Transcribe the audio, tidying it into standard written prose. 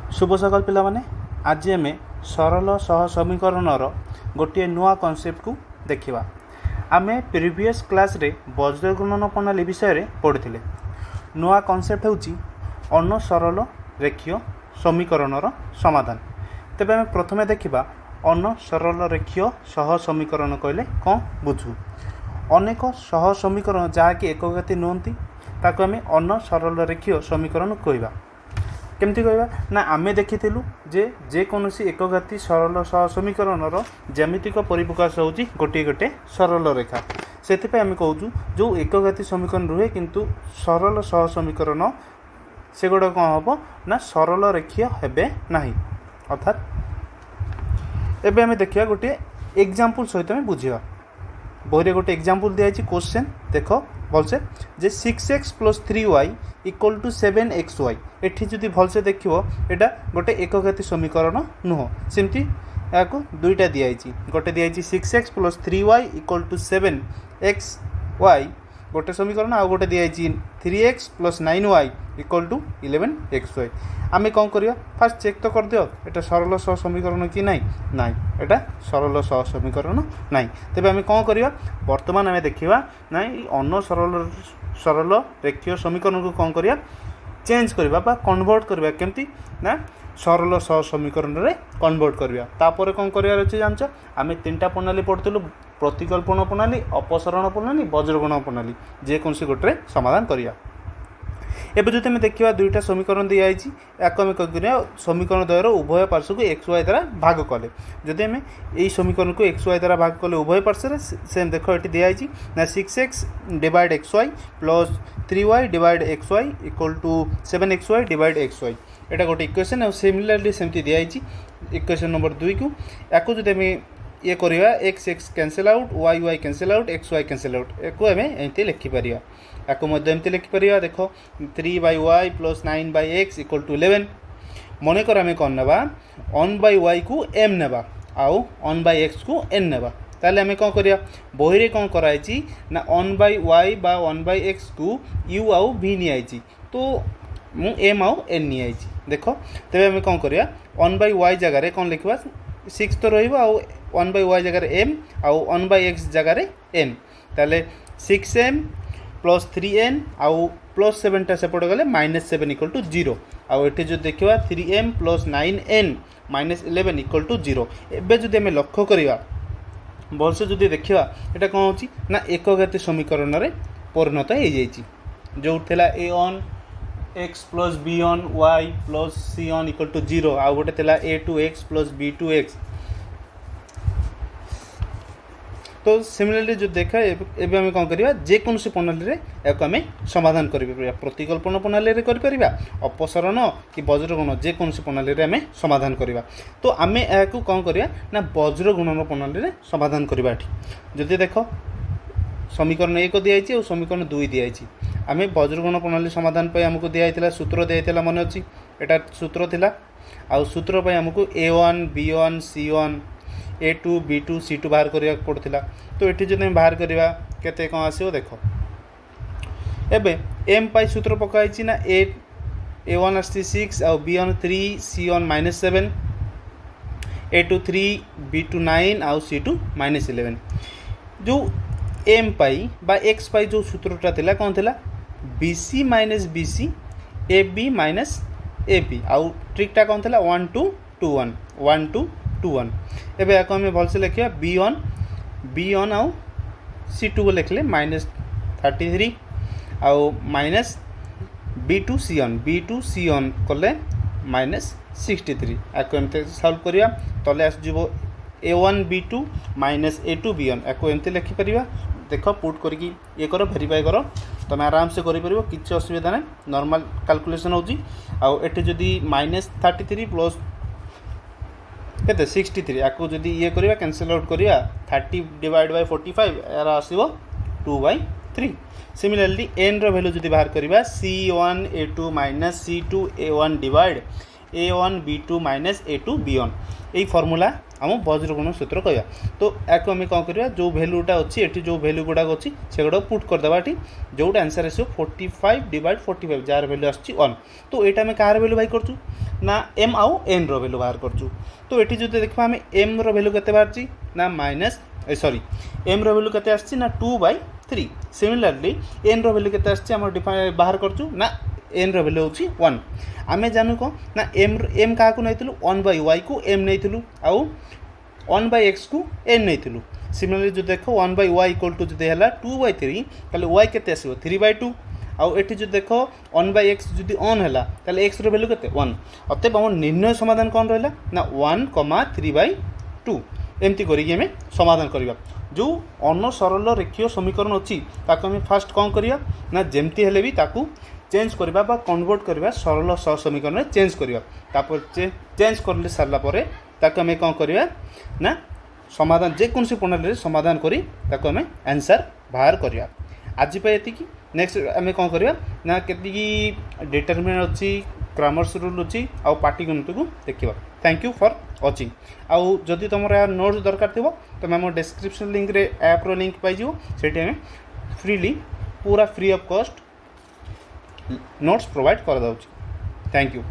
शुभ सकाल पिला माने आज आम सरल सह समीकरणर गोटे नुआ कॉन्सेप्ट को देखा। आम प्रीवियस क्लास रे वज्र गुणन प्रणाली विषय पढ़ी। नुआ कॉन्सेप्ट होची अन सरल रेखीय समीकरणर समाधान। तेबे आम प्रथमे देखिबा अन सरल रेखीय सह समीकरण कहले कौन बुझू। अनेक सह समीकरण जहाँकि एकघाती नुहति ताको आम अन सरल रेखीय समीकरण कहवा। केमती कहवा ना आमे देखिथिलु जे जेकोसी एकघाती सरल सह समीकरणर ज्यामितिक परिप्रकाश होची गोटे गोटे सरल रेखा। सेथिपे आमे कहूँ जो एकघाती समीकरण रुहे किंतु सरल सह समीकरण से गुड़ा कौन हम ना सरल रेखीय हेबे नाही। अर्थात एबे आमे देखिया गोटे एग्जांपल सहित आमे बुझिया। बहिरे गोटे एग्जांपल दिया क्वेश्चन देख भलसे जे 6x + 3y = 7xy। एठी जदि भलसे देखिबो एटा गोटे एकघाती समीकरण नुह। सेमती याको दुईटा दिया गोटे दिया 6x + 3y = 7xy गोटे समीकरण आ गोटे दिया 3x + 9y = 11xy। आमे कौन करिया फास्ट चेक तो कर दियो एटा सरल सह समीकरण कि नाई नाई एटा सरल सह समीकरण नाई। तेबे आमे कौन करिया वर्तमान आमे देखिबा नाई अन सरल सरल रेखीय समीकरण को कौन करिया चेंज करबा बा कन्वर्ट करबा केमती ना सरल सह समीकरण रे कन्वर्ट करबा। तापर कौन करियार अछि जानछ आमे तीनटा प्रणाली पढतलु प्रतिकल्पन प्रणाली अपसरण प्रणाली वज्रगुणन प्रणाली जे कोनसी गोटे समाधान करिया। एबे जदि आमे देखिबा दुईटा समीकरण दिया आइछि याको आमे करिया समीकरण द्वयर उभय पार्श्व को xy द्वारा भाग कले। जदि आमे एई समीकरण को xy द्वारा भाग कले उभय पार्श्व रे सेम देखो एटी दिया आइछि ना 6x / xy + 3y / xy = 7xy / xy। एटा गोटे इक्वेशन और सिमिलरली सेमती दिया आइछि इक्वेशन नंबर 2 को याको जदि आमे ये करिया x x cancel out y y cancel out x y cancel out एको आमे एंती लिखि परिया। याको मध्य एमती लिखि परिया देखो 3/y + 9/x = 11। मने कर आमे कोन नेबा 1/y को m नेबा आउ 1/x को n नेबा ताले आमे कोन करिया बहिरे कोन कराइछि ना 1/y बा 1/x को u आउ v नि आइछि तो मु m आउ n नि आइछि देखो। तबे आमे कोन करिया 1/y जगह रे कोन लिखबा 6 तो रहिबो आउ 1/y जगह रे m आउ 1/x जगह रे n ताले 6m + 3n आउ +7 टा सेपट गले -7 = 0 आउ एठी जो देखिबा 3m + 9n - 11 = 0। एबे जदि हमें लक्ष्य करिवा बलसे जदि देखिबा एटा कोन होची ना एकघाती समीकरण रे परिणत हे जाईची जो थेला a1 x + b1 y + c1 = 0 आउ गोटे थेला a2x + b2x। तो सिमिलरली जो देखा एबे हमें कौन करिया जे कोनसी प्रणाली रे याको हमें समाधान करि परिया। प्रतिकल्पन प्रणाली रे करि परिया अपसरण कि वज्रगुणन जे कोनसी प्रणाली रे हमें समाधान करिवा। तो हमें याको कौन करिया ना वज्रगुणन प्रणाली रे समाधान करिवा। जदि देखो समीकरण 1 दिया आइछि और समीकरण 2 दिया आइछि आमे वज्रगुणन प्रणाली समाधान पय हमको दिया आइतला सूत्र दिया आइतला मन अछि एटा सूत्र थिला आ सूत्र पय हमको a1 b1 c1 a2 b2 c2 बाहर करिया पड़थिला। तो एठी जदि हम बाहर करिवा केते कोन आसीओ देखो एबे m पाई सूत्र पकाइछि ना a1 आछि 6 आ b1 3 c1 -7 a2 3 b2 9 आ c2 -11। जो m पाई बा x पाई जो सूत्रटा थिला कोन थिला bc - bc ab - ab आउ ट्रिकटा कोन थिला 1 2 2 1 1 2 2 1। एबे याको हमें भलसे लिखिया b1 आउ c2 को लिखले -33 आउ -b2 c1 कले -63 याको एमते सॉल्व करिया तले आस जिवो a1 b2 - a2 b1 याको एमते लिखि परिबा। देखो पुट करके ये करो वेरीफाई करो तुम आराम से करि परिबो किछि असुविधा नै नॉर्मल कैलकुलेशन होजी। आउ एठी जदी -33 प्लस केते 63 याको जदी ये करिवा कैंसिल आउट करिया 30 / 45 यार आसीबो 2/3। सिमिलरली n रो वैल्यू जदी बाहर करिवा c1 a2 - c2 a1 divide a1 b2 - a2 b1 एई फार्मूला आम वज्रगुणन सूत्र कहवा। तो या आम कौन करवा जो भैल्यूटा अच्छी ये जो भैल्यू गुड़ाक अच्छी से गुड़ा पुट करदे ये जोटा आंसर आस 45/45 जार भैल्यू आस 1। तो ये आम कहार भैल्यू बाहर करचु ना एम आउ एन रैल्यू बाहर करचु। तो ये जो देखा आम एम रैल्यू के बाहर ना माइनस सॉरी एम रैल्यू के ना 2/3। सिमिलरली एन रैल्यू के बाहर करचु ना एन रैल्यू हूँ 1। आम जानू कौन ना एम क्या नहीं 1/y को एम नहीं आउ 1/x को एन नहीं। सिमिलरली जो देख 1/y इक्वल टू जो है 2/3 ताले y के आसो 3/2 आउ एठी जो देख 1/x जदि ऑन है ताले x रो वैल्यू केते 1। अतएव आम निर्णय समाधान कौन रहा ना 1,3/2 एमती करें समाधान करवा। जो अन सरल रेखीय समीकरण अच्छी आम फास्ट कौन करवा ना जमती हेले भी ताकू चेंज करवा बा कन्वर्ट करवा सरल सहसमीकरण चेंज करवा। चेंज कर सारापर ताकू आम कौन करवा ना समाधान जेकोसी प्रणाली समाधान करी ताकू आम आंसर बाहर करवा। आज ये नेक्स्ट आम कौन करवा ना के डिटरमिनेंट अच्छी क्रामर्स रूल अच्छी आउ पाटिगणित को देखा। Thank you for watching. आउ जदि तुम नोट्स दरकार थो तुम आम डिस्क्रिप्शन लिंक रे ऐप रो लिंक पाई से आम फ्रीली पूरा free of cost notes provide कर दउची। Thank you.